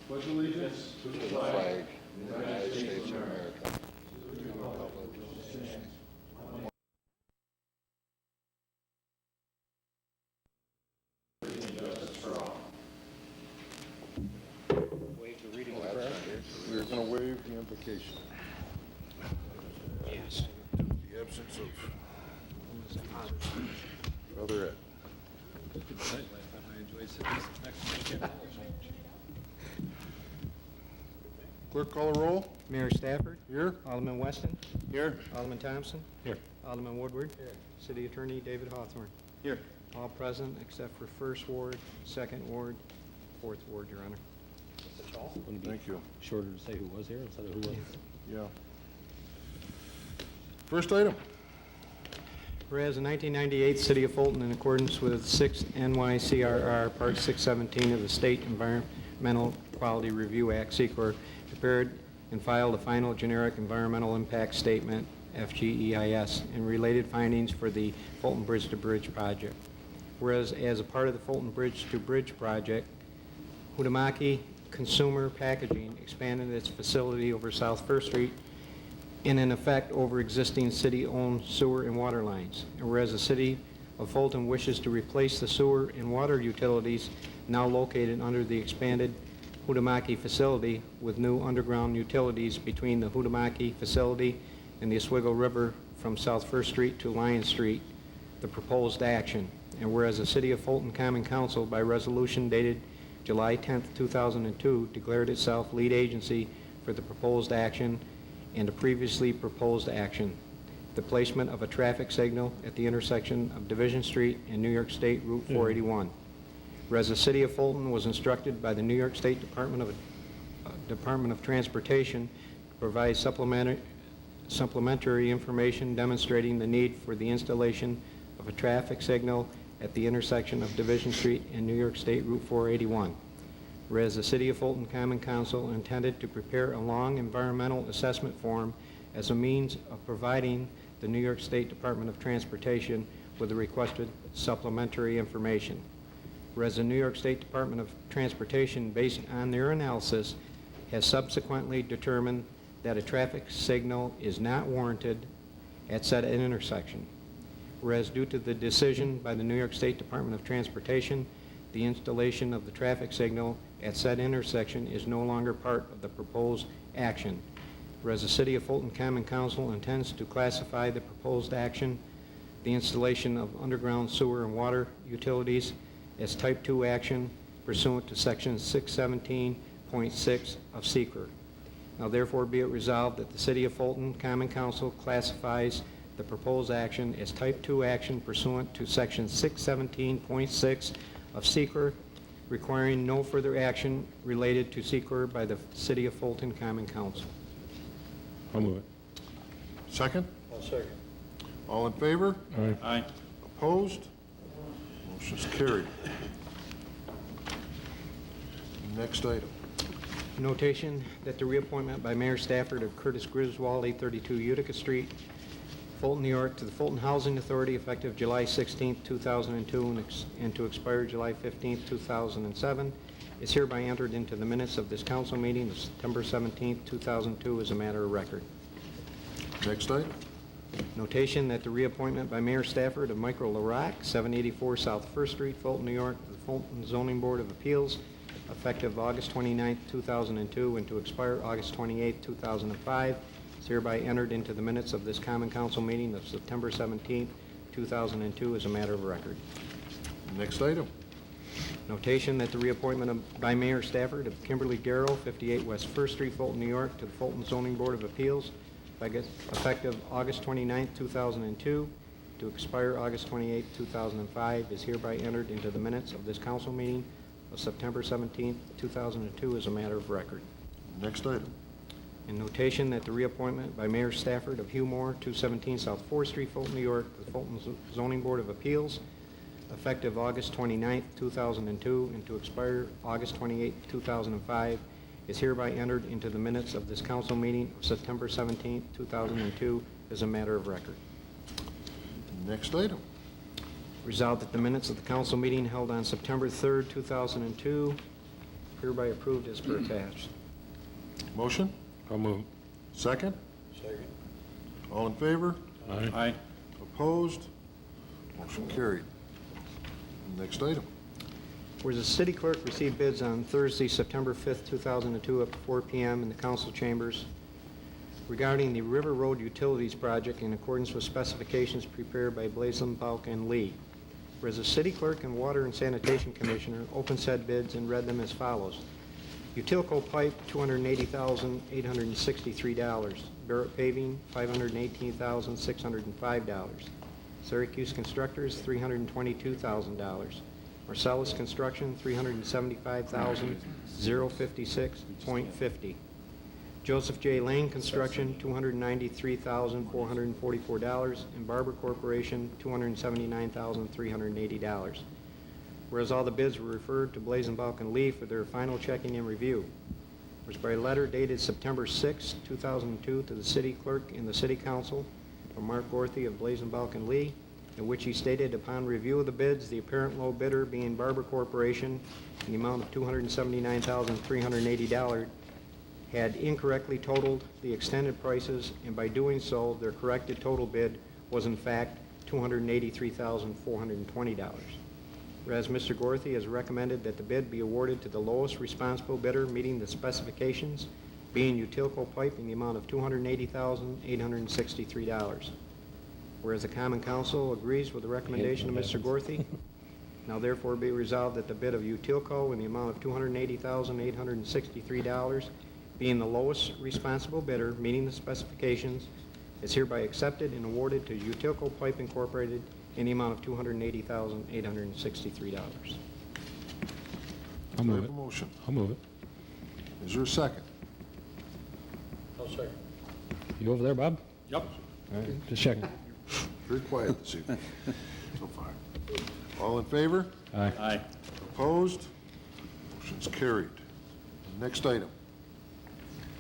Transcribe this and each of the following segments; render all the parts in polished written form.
Pledge allegiance to the to the flag of the United States of America, to the republic which stands Waive the reading of the prayer. We're going to waive the invocation. Yes. The absence of Brother Ed. Clerk, call a roll. Mayor Stafford. Here. Alderman Weston. Here. Alderman Thompson. Here. Alderman Woodward. City Attorney David Hawthorne. Here. All present except for First Ward, Second Ward, Fourth Ward, Your Honor. That's all? Wouldn't it be Thank you. shorter to say who was here instead of who wasn't? Yeah. First item. Whereas in 1998, City of Fulton, in accordance with 6 NYCRR Part 617 of the State Environmental Quality Review Act, SEQR, prepared and filed a final generic environmental impact statement, FGEIS, and related findings for the Fulton Bridge to Bridge project. Whereas as a part of the Fulton Bridge to Bridge project, Huhtamaki Consumer Packaging expanded its facility over South First Street in effect over existing city-owned sewer and water lines. And whereas the City of Fulton wishes to replace the sewer and water utilities now located under the expanded Huhtamaki facility with new underground utilities between the Huhtamaki facility and the Oswego River from South First Street to Lion Street, the proposed action. And whereas the City of Fulton Common Council, by resolution dated July 10, 2002, declared itself lead agency for the proposed action and a previously proposed action, the placement of a traffic signal at the intersection of Division Street and New York State Route 481. Whereas the City of Fulton was instructed by the New York State Department of Transportation to provide supplementary information demonstrating the need for the installation of a traffic signal at the intersection of Division Street and New York State Route 481. Whereas the City of Fulton Common Council intended to prepare a long environmental assessment form as a means of providing the New York State Department of Transportation with the requested supplementary information. Whereas the New York State Department of Transportation, based on their analysis, has subsequently determined that a traffic signal is not warranted at said intersection. Whereas due to the decision by the New York State Department of Transportation, the installation of the traffic signal at said intersection is no longer part of the proposed action. Whereas the City of Fulton Common Council intends to classify the proposed action, the installation of underground sewer and water utilities, as Type 2 action pursuant to Section 617.6 of SEQR. Now therefore be it resolved that the City of Fulton Common Council classifies the proposed action as Type 2 action pursuant to Section 617.6 of SEQR, requiring no further action related to SEQR by the City of Fulton Common Council. I'll move it. Second. I'll second. All in favor? Aye. Aye. Opposed? Motion's carried. Next item. Notation that the reappointment by Mayor Stafford of Curtis Griswold, 832 Utica Street, Fulton, New York, to the Fulton Housing Authority effective July 16, 2002, and to expire July 15, 2007, is hereby entered into the minutes of this council meeting of September 17, 2002, as a matter of record. Next item. Notation that the reappointment by Mayor Stafford of Michael LaRock, 784 South First Street, Fulton, New York, to the Fulton Zoning Board of Appeals, effective August 29, 2002, and to expire August 28, 2005, is hereby entered into the minutes of this common council meeting of September 17, 2002, as a matter of record. Next item. Notation that the reappointment by Mayor Stafford of Kimberly Garrow, 58 West First Street, Fulton, New York, to the Fulton Zoning Board of Appeals, effective August 29, 2002, to expire August 28, 2005, is hereby entered into the minutes of this council meeting of September 17, 2002, as a matter of record. Next item. In notation that the reappointment by Mayor Stafford of Hugh Moore, 217 South 4th Street, Fulton, New York, to the Fulton Zoning Board of Appeals, effective August 29, 2002, and to expire August 28, 2005, is hereby entered into the minutes of this council meeting of September 17, 2002, as a matter of record. Next item. Resolved that the minutes of the council meeting held on September 3, 2002, hereby approved as per attached. Motion? I'll move. Second? Second. All in favor? Aye. Aye. Opposed? Motion carried. Next item. Whereas the city clerk received bids on Thursday, September 5th, 2002, up to 4 p.m. in the council chambers regarding the River Road Utilities Project in accordance with specifications prepared by Blaisdell, Balk, and Lee. Whereas the city clerk and water and sanitation commissioner opened said bids and read them as follows. Utilco pipe, $280,863. Barrett paving, $518,605. Syracuse Constructors, $322,000. Marcellus Construction, $375,056.50. Joseph J. Lane Construction, $293,444, and Barber Corporation, $279,380. Whereas all the bids were referred to Blaisdell, Balk, and Lee for their final checking and review. Whereas by letter dated September 6, 2002, to the city clerk and the city council from Mark Gorthy of Blaisdell, Balk, and Lee, in which he stated upon review of the bids, the apparent low bidder being Barber Corporation in the amount of $279,380 had incorrectly totaled the extended prices, and by doing so, their corrected total bid was in fact $283,420. Whereas Mr. Gorthy has recommended that the bid be awarded to the lowest responsible bidder meeting the specifications, being Utilco Pipe in the amount of $280,863. Whereas the Common Council agrees with the recommendation of Mr. Gorthy, now therefore be resolved that the bid of Utilco in the amount of $280,863, being the lowest responsible bidder meeting the specifications, is hereby accepted and awarded to Utilco Pipe Incorporated in the amount of $280,863. I'll Do I move have it. a motion? I'll move it. Is there a second? I'll second. You over there, Bob? Yep. All right, just checking. Very quiet this evening so far. All in favor? Aye. Aye. Opposed? Motion's carried. Next item.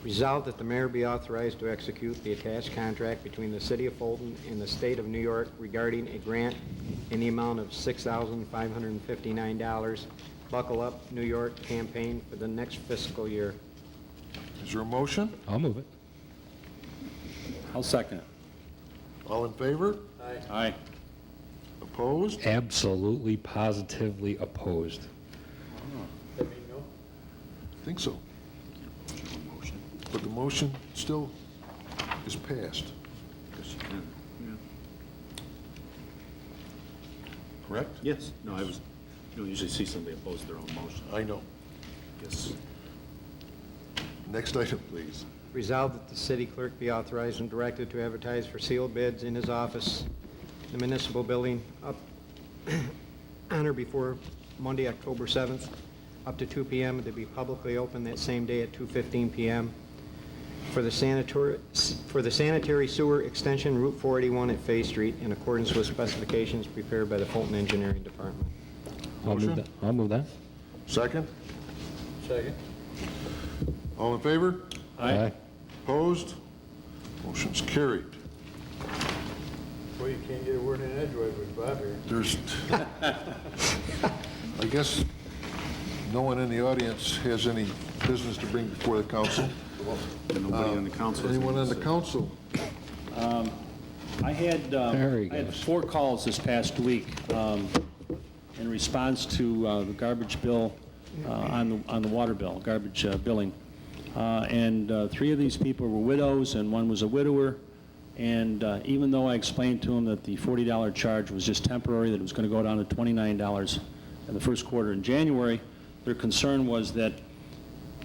Resolved that the mayor be authorized to execute the attached contract between the City of Fulton and the State of New York regarding a grant in the amount of $6,559 Buckle Up New York campaign for the next fiscal year. Is there a motion? I'll move it. I'll second it. All in favor? Aye. Opposed? Absolutely, positively opposed. I think so. But the motion still is passed. Correct? Yes, no, you don't usually see somebody oppose their own motion. I know. Yes. Next item, please. Resolved that the city clerk be authorized and directed to advertise for sealed bids in his office, the municipal building, up on or before Monday, October 7th, up to 2 p.m., and to be publicly open that same day at 2:15 p.m. for the sanitary sewer extension Route 481 at Fay Street in accordance with specifications prepared by the Fulton Engineering Department. I'll Motion? move that. I'll move that. Second? Second. All in favor? Aye. Opposed? Motion's carried. Well, you can't get a word in edgewise with Bob here. There's, I guess, no one in the audience has any business to bring before the council. Nobody on the council. has Anyone on the anything to say. council? I had, There he I had goes. 4 calls this past week in response to the garbage bill on the water bill, garbage billing. And 3 of these people were widows and 1 was a widower. And even though I explained to them that the $40 charge was just temporary, that it was going to go down to $29 in the first quarter in January, their concern was that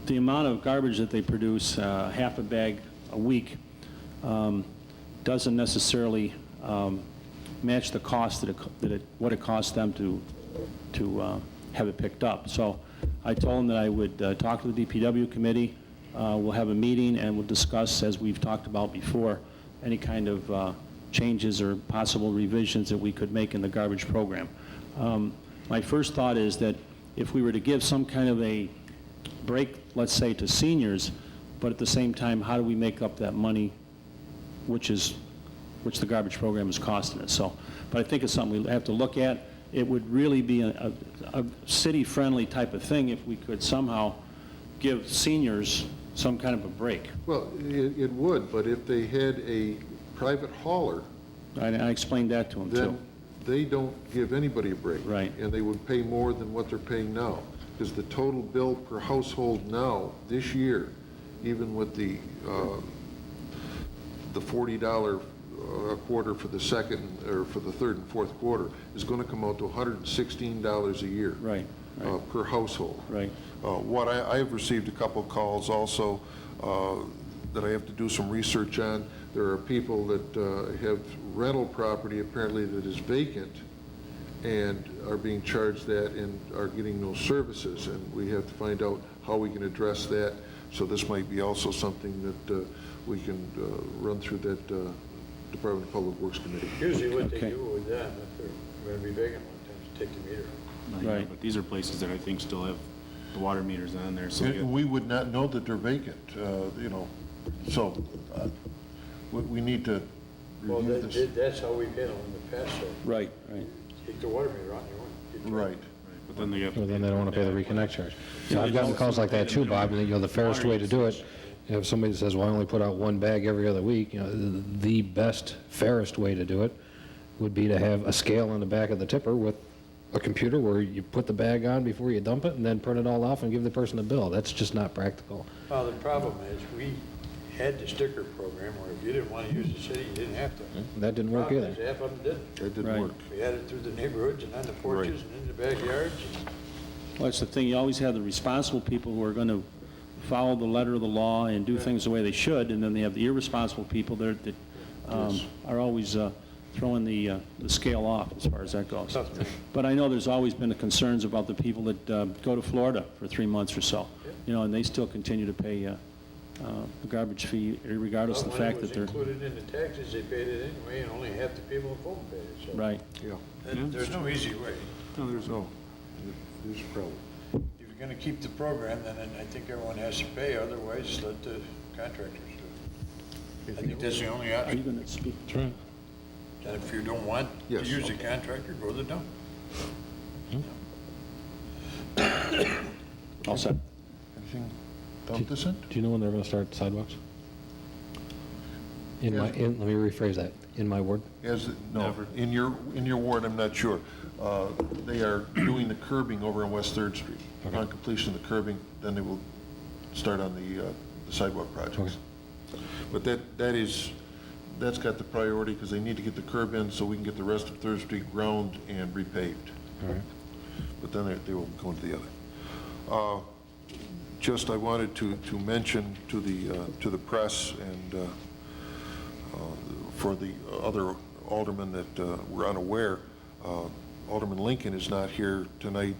the amount of garbage that they produce, half a bag a week, doesn't necessarily match the cost what it costs them to have it picked up. So I told them that I would talk to the DPW committee. We'll have a meeting and we'll discuss, as we've talked about before, any kind of changes or possible revisions that we could make in the garbage program. My first thought is that if we were to give some kind of a break, let's say, to seniors, but at the same time, how do we make up that money which the garbage program is costing us? So, but I think it's something we have to look at. it would really be a city-friendly type of thing if we could somehow give seniors some kind of a break. Well, it would, but if they had a private hauler, I explained that to them, too. then they don't give anybody a break. Right. And they would pay more than what they're paying now. Because the total bill per household now, this year, even with the $40 a quarter for the second, or for the third and fourth quarter, is going to come out to $116 a year. Right, right. Per household. Right. What I've received a couple of calls also that I have to do some research on. There are people that have rental property apparently that is vacant and are being charged that and are getting no services. And we have to find out how we can address that. So this might be also something that we can run through that Department of Public Works Committee. Usually what they Okay. do with them, if they're going to be vacant, a lot of times take the meter out. Right. But these are places that I think still have the water meters on there, so. And we would not know that they're vacant, you know, so we need to Well, review this. that's how we've been in the past, so Right, right. take the water meter out and you won't get charged. Right. But then they have. Well, then they don't want to pay the reconnect charge. So I've gotten calls like that too, Bob, and you know, the fairest way to do it, you have somebody that says, well, I only put out one bag every other week, you know, the best, fairest way to do it would be to have a scale on the back of the tipper with a computer where you put the bag on before you dump it and then print it all off and give the person a bill. That's just not practical. Well, the problem is, we had the sticker program where if you didn't want to use the city, you didn't have to. That didn't work Problem either. is, half of them didn't. That didn't Right. work. We had it through the neighborhoods and on the porches and in the backyards. Well, that's the thing, you always have the responsible people who are going to follow the letter of the law and do things the way they should, and then they have the irresponsible people that are always throwing the scale off as far as that goes. Tough thing. But I know there's always been the concerns about the people that go to Florida for 3 months or so, you know, and they still continue to pay the garbage fee regardless of the fact that they're, When it was included in the taxes, they paid it anyway, and only half the people in Fulton paid it, so. right. Yeah. There's no easy way. No, there's no. There's a problem. If you're going to keep the program, then I think everyone has to pay, otherwise let the contractors do it. I think that's the only Are you option. going to speak? That's right. And if you don't want to Yes. use the contractor, go to the dump. All set. Anything dump this in? Do you know when they're going to start sidewalks? Let me rephrase that. In my ward? No, in your ward, I'm not sure. They are doing the curbing over on West Third Street. Upon completion of the curbing, then they will start on the sidewalk projects. But that's got the priority because they need to get the curb in so we can get the rest of Third Street ground and repaved. All right. But then they will go into the other. Just, I wanted to mention to the press and for the other aldermen that were unaware, Alderman Lincoln is not here tonight.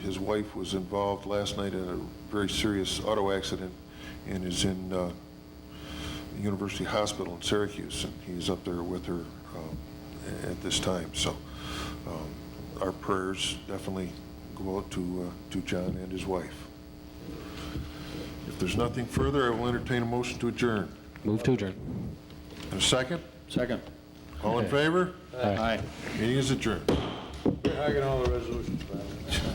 His wife was involved last night in a very serious auto accident and is in University Hospital in Syracuse, and he's up there with her at this time. So our prayers definitely go out to John and his wife. If there's nothing further, I will entertain a motion to adjourn. Move to adjourn. And a second? Second. All in favor? Aye. Meeting is adjourned. We're hugging all the resolutions, by the way.